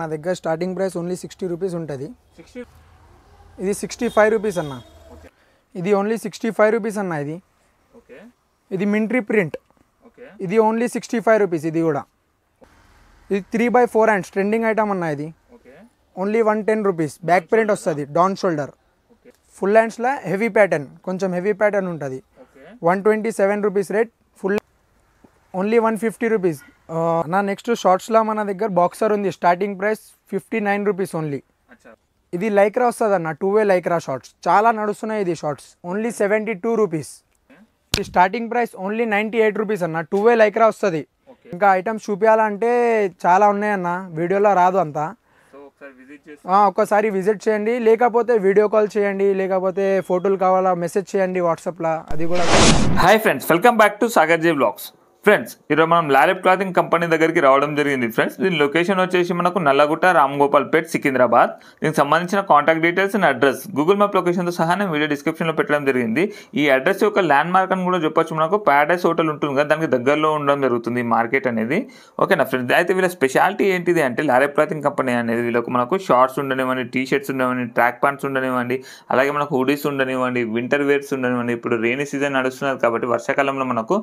నా దగ్గర starting price only 60 rupees ఉంటుంది. ఇది 65 రూపీస్ అన్న. ఇది ఓన్లీ 65 రూపీస్ అన్న. ఇది మింట్రీ ప్రింట్. ఇది ఓన్లీ 65 రూపీస్. ఇది కూడా ఇది 3/4 హ్యాండ్స్ ట్రెండింగ్ ఐటమ్ అన్న. ఇది ఓన్లీ 110 రూపీస్. బ్యాక్ ప్రింట్ వస్తుంది, డౌన్ షోల్డర్. ఫుల్ హ్యాండ్స్లో హెవీ ప్యాటర్న్, కొంచెం హెవీ ప్యాటర్న్ ఉంటుంది. 127 rupees rate. Full only 150 rupees. నా నెక్స్ట్ షార్ట్స్లో మన దగ్గర బాక్సర్ ఉంది. Starting price 59 rupees only. ఇది లైక్రా వస్తుంది అన్న, 2 వే లైక్రా షార్ట్స్. చాలా నడుస్తున్నాయి ఇది షార్ట్స్. Only 72 rupees. ఇది స్టార్టింగ్ ప్రైస్ ఓన్లీ 98 రూపీస్ అన్న. 2 వే లైక్రా వస్తుంది. ఇంకా ఐటమ్స్ చూపించాలంటే చాలా ఉన్నాయన్న, వీడియోలో రాదు అంతా. ఒక్కసారి విజిట్ చేయండి, లేకపోతే వీడియో కాల్ చేయండి, లేకపోతే ఫోటోలు కావాలా మెసేజ్ చేయండి వాట్సాప్లో, అది కూడా. Hi friends, welcome back to Sagar J blogs. Friends, ఈరోజు మనం లారెప్ క్లాతింగ్ కంపెనీ దగ్గరికి రావడం జరిగింది. ఫ్రెండ్స్, దీని లొకేషన్ వచ్చేసి మనకు నల్లగుట్ట, రామ్గోపాల్పేట్, సికింద్రాబాద్. దీనికి సంబంధించిన contact details and address Google map లొకేషన్తో సహా నేను వీడియో డిస్క్రిప్షన్లో పెట్టడం జరిగింది. ఈ అడ్రస్ యొక్క ల్యాండ్ మార్క్ అని కూడా చెప్పొచ్చు. మనకు ప్యారడైస్ హోటల్ ఉంటుంది కదా, దానికి దగ్గరలో ఉండడం జరుగుతుంది ఈ మార్కెట్ అనేది. ఓకేనా ఫ్రెండ్స్, అయితే వీళ్ళ స్పెషాలిటీ ఏంటిది అంటే లారెప్ క్లాతింగ్ కంపెనీ అనేది వీళ్ళకు మనకు షార్ట్స్ ఉండనివ్వండి, టీ షర్ట్స్ ఉండనివ్వండి, ట్రాక్ ప్యాంట్స్ ఉండనివ్వండి, అలాగే మనకు హుడీస్ ఉండనివ్వండి, వింటర్ వేర్స్ ఉండనివ్వండి. ఇప్పుడు రెయినీ సీజన్ నడుస్తున్నారు కాబట్టి వర్షాకాలంలో మనకు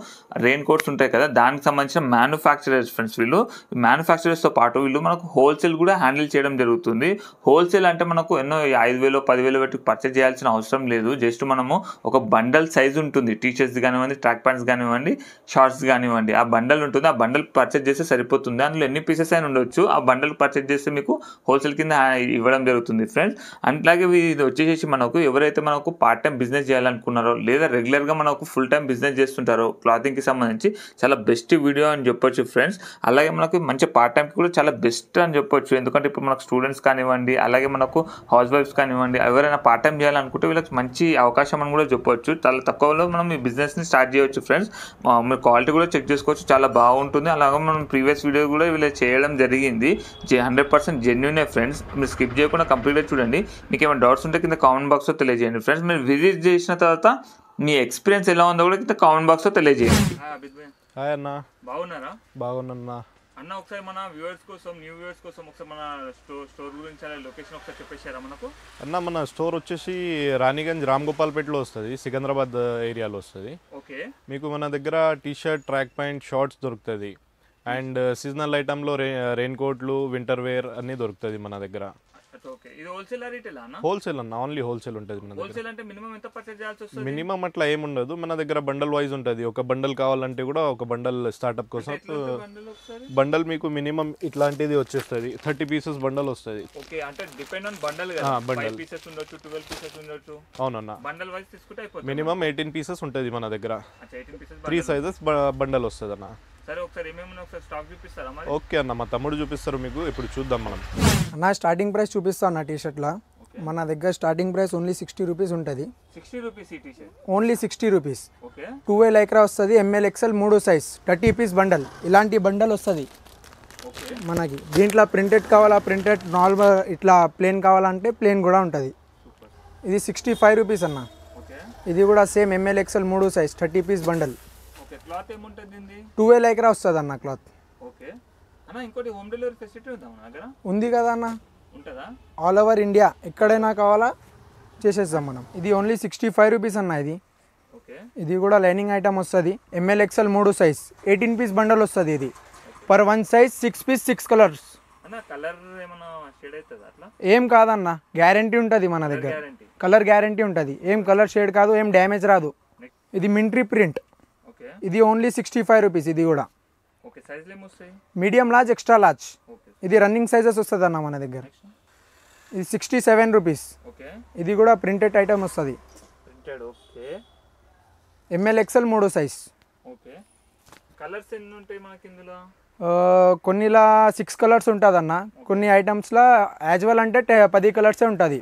రెయిన్ కోట్స్ ఉంటాయి కదా, దానికి సంబంధించిన మ్యానుఫ్యాక్చరర్స్ ఫ్రెండ్స్. వీళ్ళు మ్యానుఫ్యాక్చరర్స్తో పాటు వీళ్ళు మనకు హోల్సేల్ కూడా హ్యాండిల్ చేయడం జరుగుతుంది. హోల్సేల్ అంటే మనకు ఎన్నో 5,000 10,000 పెట్టి పర్చేజ్ చేయాల్సిన అవసరం లేదు. జస్ట్ మనము ఒక బండల్ సైజ్ ఉంటుంది, టీ షర్ట్స్ కానివ్వండి, ట్రాక్ ప్యాంట్స్ కానివ్వండి, షార్ట్స్ కానివ్వండి. ఆ బండల్ ఉంటుంది, ఆ బండల్ పర్చేజ్ చేస్తే సరిపోతుంది. అందులో ఎన్ని పీసెస్ అయినా ఉండొచ్చు. ఆ బండల్ పర్చేజ్ చేస్తే మీకు హోల్సేల్ కింద ఇవ్వడం జరుగుతుంది ఫ్రెండ్స్. అట్లాగే ఇది వచ్చేసి మనకు ఎవరైతే మనకు పార్ట్ టైం బిజినెస్ చేయాలనుకున్నారో, లేదా రెగ్యులర్గా మనకు ఫుల్ టైం బిజినెస్ చేస్తుంటారో క్లాతింగ్కి సంబంధించి చాలా బెస్ట్ వీడియో అని చెప్పొచ్చు ఫ్రెండ్స్. అలాగే మనకు మంచి పార్ట్ టైంకి కూడా చాలా బెస్ట్ అని చెప్పొచ్చు. ఎందుకంటే ఇప్పుడు మనకు స్టూడెంట్స్ కానివ్వండి, అలాగే మనకు హౌస్ వైఫ్స్ కానివ్వండి, ఎవరైనా పార్ట్ టైం చేయాలనుకుంటే వీళ్ళకి మంచి అవకాశం అని కూడా చెప్పొచ్చు. చాలా తక్కువలో మనం ఈ బిజినెస్ని స్టార్ట్ చేయవచ్చు ఫ్రెండ్స్. మీరు క్వాలిటీ కూడా చెక్ చేసుకోవచ్చు, చాలా బాగుంటుంది. అలాగే మనం ప్రీవియస్ వీడియో కూడా వీళ్ళు చేయడం జరిగింది. 100% జెన్యూనే ఫ్రెండ్స్. మీరు స్కిప్ చేయకుండా కంప్లీట్గా చూడండి. మీకు ఏమైనా డౌట్స్ ఉంటే కింద కామెంట్ బాక్స్లో తెలియజేయండి ఫ్రెండ్స్. మీరు విజిట్ చేసిన తర్వాత మీ ఎక్స్పీరియన్స్ ఎలా ఉందో కూడా కింద కామెంట్ బాక్స్లో తెలియజేయండి. హాయ్ అన్న, బాగున్నారా? బాగున్నా అన్న. ఒకసారి మన వ్యూవర్స్ కోసం, న్యూ వ్యూవర్స్ కోసం ఒకసారి మన స్టోర్ గురించి లొకేషన్ ఒకసారి చెప్పేశారా మనకు? అన్న, మన స్టోర్ వచ్చేసి రాణిగంజ్ రామ్గోపాల్పేటలో వస్తుంది, సికింద్రాబాద్ ఏరియాలో వస్తుంది. ఓకే. మీకు మన దగ్గర T shirt, track pant, shorts దొరుకుతుంది. అండ్ సీజనల్ ఐటమ్లో రెయిన్ కోట్లు, వింటర్ వేర్ అన్నీ దొరుకుతుంది మన దగ్గర. ఓకే. ఇది హోల్సేల్ రీటైల్ అన్న? హోల్సేల్ అన్న, ఓన్లీ హోల్సేల్ ఉంటుంది మన దగ్గర. హోల్సేల్ అంటే మినిమం ఎంత పర్చేజ్ చేయాల్సి వస్తుంది? మినిమం అట్లా ఏముండదు, మన దగ్గర బండల్ వైజ్ ఉంటుంది. ఒక బండల్ కావాలంటే కూడా ఒక బండల్ స్టార్ట్అప్ కోసం బండల్ మీకు మినిమం ఇట్లాంటిది వచ్చేస్తుంది. 30 పీసెస్ బండల్ వస్తుంది. ఓకే. అంటే డిపెండ్ ఆన్ బండల్ కదా, బండల్ పీసెస్ ఉండొచ్చు, 12 పీసెస్ ఉండొచ్చు. అవునన్న, బండల్ వైజ్ తీసుకుంటే అయిపోతుంది. మినిమం 18 పీసెస్ ఉంటుంది మన దగ్గర. 3 సైజెస్ బండల్ వస్తుంది అన్న. సరే, ఒకసారి ఏమేమి ఒకసారి స్టాక్ చూపిస్తారా మరి? ఓకే అన్న, మా తమ్ముడు చూపిస్తారు మీకు. ఇప్పుడు చూద్దాం మనం. అన్న, స్టార్టింగ్ ప్రైస్ చూపిస్తా అన్న. టీ షర్ట్లో మన దగ్గర స్టార్టింగ్ ప్రైస్ ఓన్లీ 60 రూపీస్ ఉంటుంది. 60 రూపీస్ ఈ T shirt? Only 60 rupees. Okay. 2 way Lycra వస్తుంది, ML XL 3 size, 30 piece bundle. ఇలాంటి బండల్ వస్తుంది మనకి. దీంట్లో ప్రింటెడ్ కావాలా, ప్రింటెడ్ నార్మల్ ఇట్లా ప్లేన్ కావాలంటే ప్లేన్ కూడా ఉంటుంది. ఇది 65 రూపీస్ అన్న. ఇది కూడా same ML XL 3 size, 30 piece bundle. Cloth ఏముంటుంది? 2 వే లైక్రా వస్తుంది అన్న క్లాత్. ఓకే అన్న. ఇంకోటి హోమ్ డెలివరీ ఫెసిలిటీ ఉందా మన దగ్గర? ఉంది కదా అన్న, ఉంటుందా? ఆల్ ఓవర్ ఇండియా ఎక్కడైనా కావాలా చేసేస్తాం మనం. ఇది ఓన్లీ 65 రూపీస్ అన్న. ఇది ఓకే. ఇది కూడా లైనింగ్ ఐటమ్ వస్తుంది. ML XL 3 size, 18 piece bundle వస్తుంది. ఇది పర్ 1 సైజ్ 6 పీస్ 6 కలర్స్. అన్న, కలర్ ఏమైనా షేడ్ అవుతుందా అట్లా? ఏం కాదన్న, గ్యారంటీ ఉంటుంది మన దగ్గర. కలర్ గ్యారంటీ ఉంటుంది, ఏం కలర్ షేడ్ కాదు, ఏం డ్యామేజ్ రాదు. ఇది మింట్రీ ప్రింట్. ఇది ఓన్లీ 65 రూపీస్. ఇది కూడా మీడియం లార్జ్, ఎక్స్ట్రా లార్జ్. ఇది రన్నింగ్ సైజెస్ వస్తుంది అన్న మన దగ్గర. ఇది 67 రూపీస్. ఇది కూడా ప్రింటెడ్ ఐటమ్ వస్తుంది. ML XL 3 size. కొన్నిలా 6 కలర్స్ ఉంటుంది అన్న, కొన్ని ఐటమ్స్లో యాజువల్ అంటే 10 కలర్సే ఉంటుంది.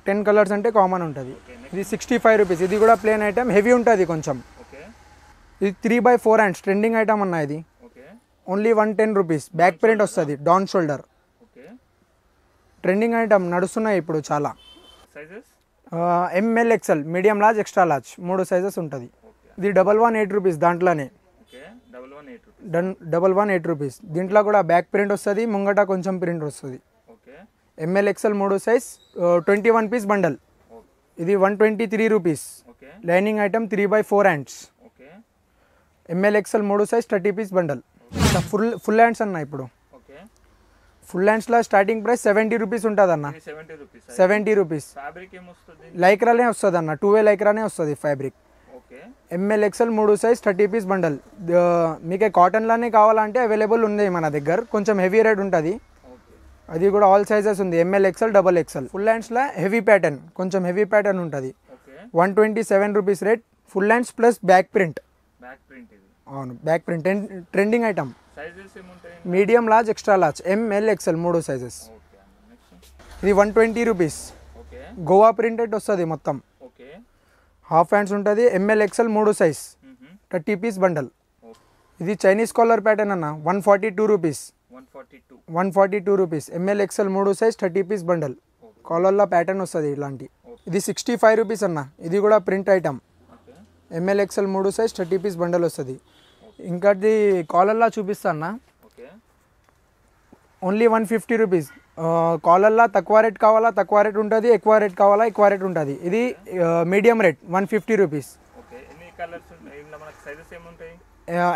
10 కలర్స్ అంటే కామన్ ఉంటుంది. ఇది 65 రూపీస్. ఇది కూడా ప్లేన్ ఐటమ్, హెవీ ఉంటుంది కొంచెం. ఇది 3/4 హ్యాండ్స్ ట్రెండింగ్ ఐటమ్ అన్న. ఇది ఓన్లీ 110 రూపీస్. బ్యాక్ ప్రింట్ వస్తుంది, డౌన్ షోల్డర్. ట్రెండింగ్ ఐటమ్ నడుస్తున్నాయి ఇప్పుడు చాలా. ML XL, medium large, extra large 3 sizes ఉంటుంది. ఇది 118 రూపీస్. దాంట్లోనే 11 8 రూపీస్. దీంట్లో కూడా బ్యాక్ ప్రింట్ వస్తుంది, ముంగట కొంచెం ప్రింట్ వస్తుంది. M L XL 3 size 21 piece bundle. ఇది 123 rupees. Lining item 3/4 hands. M L XL 3 size 30 piece bundle. Full hands అన్న. ఇప్పుడు ఫుల్ హ్యాండ్స్లో స్టార్టింగ్ ప్రైస్ 70 రూపీస్ ఉంటుంది అన్న. 70 రూపీస్. లైక్రానే వస్తుంది అన్న, 2 వే లైక్రానే వస్తుంది fabric. M L XL 3 size 30 piece bundle. మీకు కాటన్లోనే కావాలంటే అవైలబుల్ ఉంది మన దగ్గర. కొంచెం హెవీ రేట్ ఉంటుంది, అది కూడా ఆల్ సైజెస్ ఉంది. ML XL double XL. Full హ్యాండ్స్లో హెవీ ప్యాటర్న్, కొంచెం హెవీ ప్యాటర్న్ ఉంటుంది. 127 rupees rate. Full hands plus back print. అవును, back print trending item. Medium large, extra large, ML XL 3 sizes. ఇది 120 rupees. Goa printed వస్తుంది మొత్తం. Half hands ఉంటుంది. ML XL 3 size 30 piece bundle. ఇది Chinese collar pattern అన్న. 142 rupees. 142 rupees. ML XL 3 size 30 piece bundle. కాలర్లో pattern వస్తుంది ఇలాంటి. ఇది 65 రూపీస్ అన్న. ఇది కూడా print item. M L XL 3 size 30 piece bundle వస్తుంది. ఇంకటి కాలర్లా చూపిస్తా అన్న. Only 150 rupees. కాలర్లా తక్కువ రేట్ కావాలా తక్కువ రేట్ ఉంటుంది, ఎక్కువ రేట్ కావాలా ఎక్కువ రేట్ ఉంటుంది. ఇది మీడియం రేట్ 150 రూపీస్.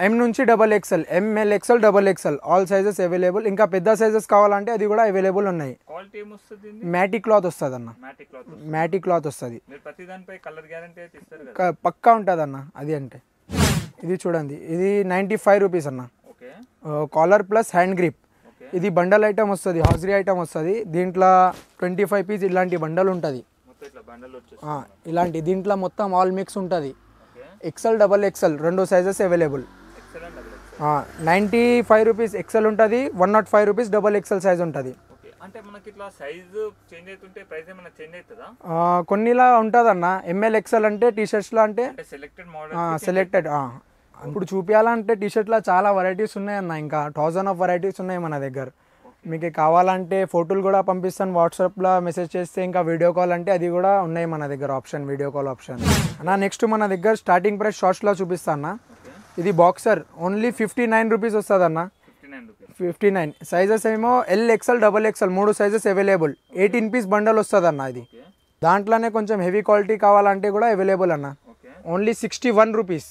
ఎం నుంచి double XL, ML XL double XL all sizes available. ఇంకా పెద్ద సైజెస్ కావాలంటే అది కూడా అవైలబుల్ ఉన్నాయి. మ్యాటిక్ క్లాత్ వస్తుంది అన్న. మ్యాటిక్ క్లాత్ వస్తుంది, పక్కా ఉంటుంది అన్న. అది అంటే ఇది చూడండి, ఇది 95 రూపీస్ అన్న. Collar plus hand grip. ఇది బండల్ ఐటమ్ వస్తుంది, హాజరీ ఐటమ్ వస్తుంది. దీంట్లో 25 పీస్ ఇలాంటి బండల్ ఉంటుంది. ఇలాంటి దీంట్లో మొత్తం ఆల్ మిక్స్ ఉంటుంది. XL double XL 2 sizes available. 95 rupees XL ఉంటుంది, 105 రూపీస్ డబల్ ఎక్సెల్ సైజ్ ఉంటుంది. అంటే మనకి ఇట్లా సైజు చేంజ్ అవుతుంటే ప్రైస్ ఏమైనా చేంజ్ అవుతుందా? కొన్నిలా ఉంటుంది అన్న. ఎంఎల్ ఎక్సెల్ అంటే టీషర్ట్స్లో అంటే సెలెక్టెడ్ మోడల్, సెలెక్టెడ్. ఇప్పుడు చూపించాలంటే టీషర్ట్లో చాలా వెరైటీస్ ఉన్నాయి అన్న. ఇంకా 1000 ఆఫ్ వెరైటీస్ ఉన్నాయి మన దగ్గర. మీకు కావాలంటే ఫోటోలు కూడా పంపిస్తాను వాట్సాప్లో మెసేజ్ చేస్తే. ఇంకా వీడియో కాల్ అంటే అది కూడా ఉన్నాయి మన దగ్గర ఆప్షన్, వీడియో కాల్ ఆప్షన్ అన్న. నెక్స్ట్ మన దగ్గర స్టార్టింగ్ ప్రైస్ షార్ట్స్లో చూపిస్తా అన్న. ఇది బాక్సర్ ఓన్లీ 59 రూపీస్ వస్తుంది అన్న. 59 సైజెస్ ఏమో L XL double XL 3 sizes available. 18 piece bundle వస్తుంది అన్న. ఇది దాంట్లోనే కొంచెం హెవీ క్వాలిటీ కావాలంటే కూడా అవైలబుల్ అన్న. Only 61 rupees.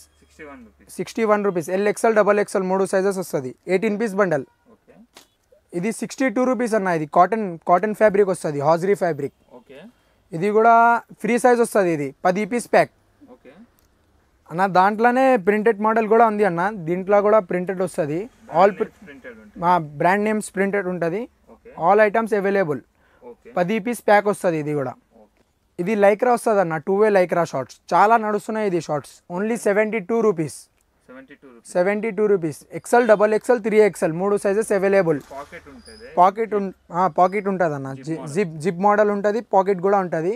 61 rupees. L XL double XL 3 sizes వస్తుంది. 18 పీస్ బండల్. ఇది 62 రూపీస్ అన్న. ఇది కాటన్ ఫ్యాబ్రిక్ వస్తుంది, హాజరీ ఫ్యాబ్రిక్. ఇది కూడా ఫ్రీ సైజ్ వస్తుంది. ఇది 10 పీస్ ప్యాక్ అన్న. దాంట్లోనే ప్రింటెడ్ మోడల్ కూడా ఉంది అన్న. దీంట్లో కూడా ప్రింటెడ్ వస్తుంది. ఆల్ మా బ్రాండ్ నేమ్స్ ప్రింటెడ్ ఉంటుంది. All items available. 10 piece pack వస్తుంది. ఇది కూడా ఇది లైక్రా వస్తుంది అన్న. 2 వే లైక్రా షార్ట్స్ చాలా నడుస్తున్నాయి. ఇది shorts only 72 rupees. 72 rupees. XL double XL 3XL 3 sizes available. Pocket ఉంటుంది అన్న. జిప్ మోడల్ ఉంటుంది, పాకెట్ కూడా ఉంటుంది.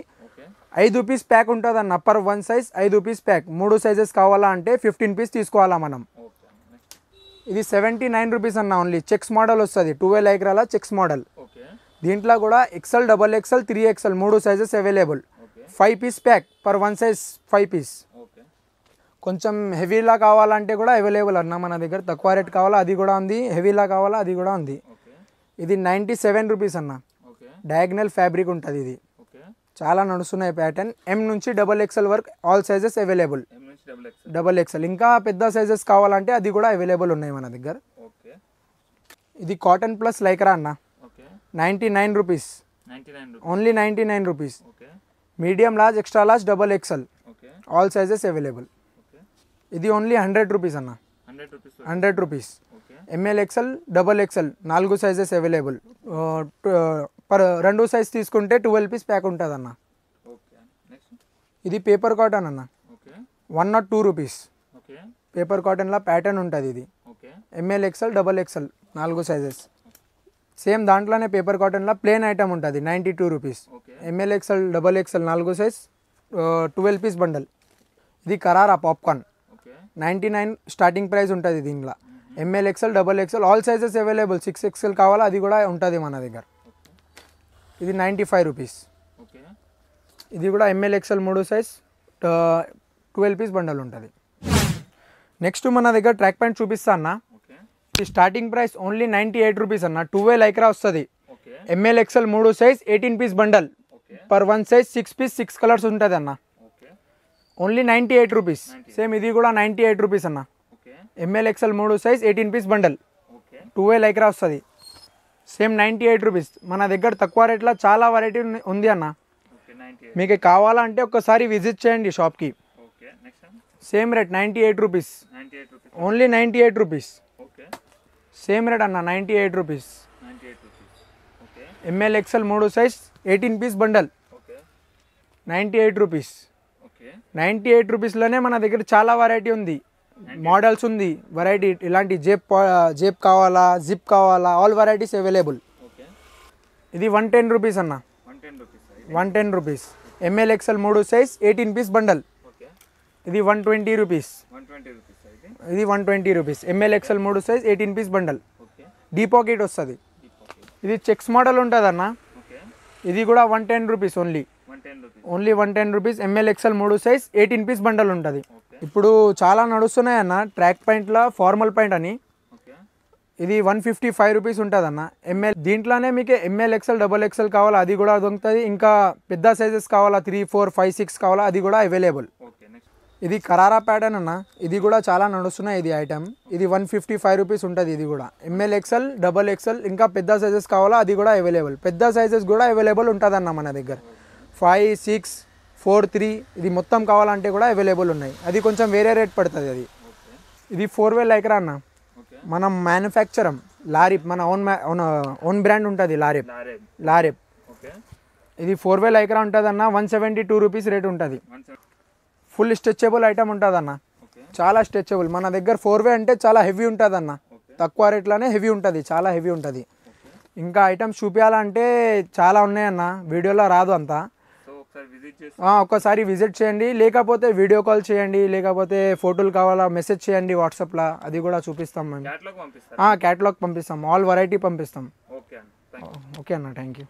5 పీస్ ప్యాక్ ఉంటుంది అన్న. Per 1 size 5 piece pack. 3 sizes కావాలా అంటే 15 పీస్ తీసుకోవాలా మనం. ఇది 79 రూపీస్ అన్న. ఓన్లీ చెక్స్ మోడల్ వస్తుంది. 2 వే లైక్రాలా చెక్స్ మోడల్. దీంట్లో కూడా XL double XL 3XL 3 sizes available. 5 piece pack. Per 1 size 5 piece. కొంచెం హెవీలా కావాలంటే కూడా అవైలబుల్ అన్న మన దగ్గర. తక్కువ రేట్ కావాలా అది కూడా ఉంది, హెవీలా కావాలా అది కూడా ఉంది. ఇది 97 రూపీస్ అన్న. డయాగ్నల్ ఫ్యాబ్రిక్ ఉంటుంది. ఇది చాలా నడుస్తున్నాయి ప్యాటర్న్. ఎం నుంచి డబల్ ఎక్స్ఎల్ వరకు all sizes available. Double XL ఇంకా పెద్ద సైజెస్ కావాలంటే అది కూడా అవైలబుల్ ఉన్నాయి మన దగ్గర. ఇది కాటన్ ప్లస్ లైక్రా అన్న. 99 rupees. Only 99 rupees. Medium large, extra large, double XL all sizes available. ఇది ఓన్లీ 100 రూపీస్ అన్న. 100 rupees. ML XL double XL 4 sizes available. Per 2 size తీసుకుంటే 12 పీస్ ప్యాక్ ఉంటుంది అన్న. ఇది పేపర్ కాటన్ అన్న. 102 రూపీస్. పేపర్ కాటన్లో pattern ఉంటుంది. ఇది M L XL double XL 4 sizes. Same దాంట్లోనే పేపర్ కాటన్లో ప్లేన్ ఐటమ్ ఉంటుంది. 92 rupees. ML XL double XL 4 size 12 piece bundle. ఇది కరారా పాప్కార్న్ 99 స్టార్టింగ్ ప్రైస్ ఉంటుంది దీంట్లో. M L XL double XL all sizes available. 6XL కావాలా అది కూడా ఉంటుంది మన దగ్గర. ఇది 95 రూపీస్. ఇది కూడా M L XL 3 size 12 piece bundle ఉంటుంది. నెక్స్ట్ మన దగ్గర ట్రాక్ ప్యాంట్ చూపిస్తా అన్న. ఓకే ఈ స్టార్టింగ్ ప్రైస్ ఓన్లీ 98 రూపీస్ అన్న. 12 లైక్రా వస్తుంది. Okay ML XL 3 size 18 piece bundle. Okay per one size 6 piece 6 colours ఉంటుంది అన్న. Okay only 98 rupees. సేమ్ ఇది కూడా 98 రూపీస్ అన్న. Okay ML XL 3 size 18 piece bundle. Okay 12 Lycra వస్తుంది. Same 98 rupees. మన దగ్గర తక్కువ రేట్లో చాలా వెరైటీ ఉంది అన్న. ఓకే 98 మీకు కావాలంటే ఒక్కసారి విజిట్ చేయండి షాప్కి. Okay next same rate 98 rupees. 98 rupees only 98 rupees. Okay same rate అన్న 98 rupees. 98 rupees okay ML XL 3 size 18 piece bundle. Okay 98 rupees. Okay 98 రూపీస్లోనే మన దగ్గర చాలా వెరైటీ ఉంది. మోడల్స్ ఉంది వెరైటీ. ఇలాంటి జేప్ కావాలా, జిప్ కావాలా, ఆల్ వెరైటీస్ అవైలబుల్. ఓకే ఇది 110 రూపీస్ అన్న. 110 rupees 110 rupees. ML XL 3 size 18 piece bundle. Okay ఇది 120 రూపీస్. 120 రూపీస్ ఇది. ఇది 120 rupees. ML XL 3 size 18 piece bundle. Okay D pocket వస్తుంది. ఇది చెక్స్ మోడల్ ఉంటుంది అన్న. ఓకే ఇది కూడా 110 rupees only. 110 rupees only 110 rupees. ML XL 3 size 18 piece bundle ఉంటుంది. ఓకే ఇప్పుడు చాలా నడుస్తున్నాయి అన్న ట్రాక్ ప్యాంట్లో ఫార్మల్ ప్యాంట్ అని. ఓకే ఇది 155 రూపీస్ ఉంటుంది అన్న. ఎంఎల్ దీంట్లోనే మీకు ఎంఎల్ ఎక్స్ఎల్ డబల్ ఎక్స్ఎల్ కావాలా అది కూడా దొరుకుతుంది. ఇంకా పెద్ద సైజెస్ కావాలా 3, 4, 5, 6 కావాలా అది కూడా అవైలబుల్. ఓకే నెక్స్ట్ ఇది కరారా ప్యాటర్న్ అన్న. ఇది కూడా చాలా నడుస్తున్నాయి ఇది ఐటమ్. ఇది 155 రూపీస్ ఉంటుంది. ఇది కూడా ఎంఎల్ ఎక్స్ఎల్ డబల్ ఎక్స్ఎల్ ఇంకా పెద్ద సైజెస్ కావాలా అది కూడా అవైలబుల్. పెద్ద సైజెస్ కూడా అవైలబుల్ ఉంటుంది అన్న మన దగ్గర. 5, 6, 4, 3 ఇది మొత్తం కావాలంటే కూడా అవైలబుల్ ఉన్నాయి. అది కొంచెం వేరే రేట్ పడుతుంది అది. ఓకే ఇది 4 వే లైక్రా అన్న. ఓకే మనం మ్యానుఫ్యాక్చరం లారిప్ మన ఓన్ బ్రాండ్ ఉంటుంది లారెప్. ఓకే ఇది 4 వే లైక్రా ఉంటుంది అన్న. 172 రూపీస్ రేట్ ఉంటుంది. 170 ఫుల్ స్ట్రెచబుల్ ఐటమ్ ఉంటుంది అన్న. ఓకే చాలా స్ట్రెచబుల్. మన దగ్గర 4 వే అంటే చాలా హెవీ ఉంటుంది అన్న. తక్కువ రేట్లోనే హెవీ ఉంటుంది. చాలా హెవీ ఉంటుంది. ఇంకా ఐటమ్స్ చూపించాలంటే చాలా ఉన్నాయన్న. వీడియోలో రాదు అంతా. సో ఒకసారి విజిట్ చేసి ఒక్కసారి విజిట్ చేయండి. లేకపోతే వీడియో కాల్ చేయండి. లేకపోతే ఫోటోలు కావాలా మెసేజ్ చేయండి వాట్సాప్లో. అది కూడా చూపిస్తాం మేము. క్యాటలాగ్ పంపిస్తారా? క్యాటలాగ్ పంపిస్తాం. ఆల్ వెరైటీ పంపిస్తాం. ఓకే అన్న థాంక్యూ. ఓకే అన్న థ్యాంక్ యూ.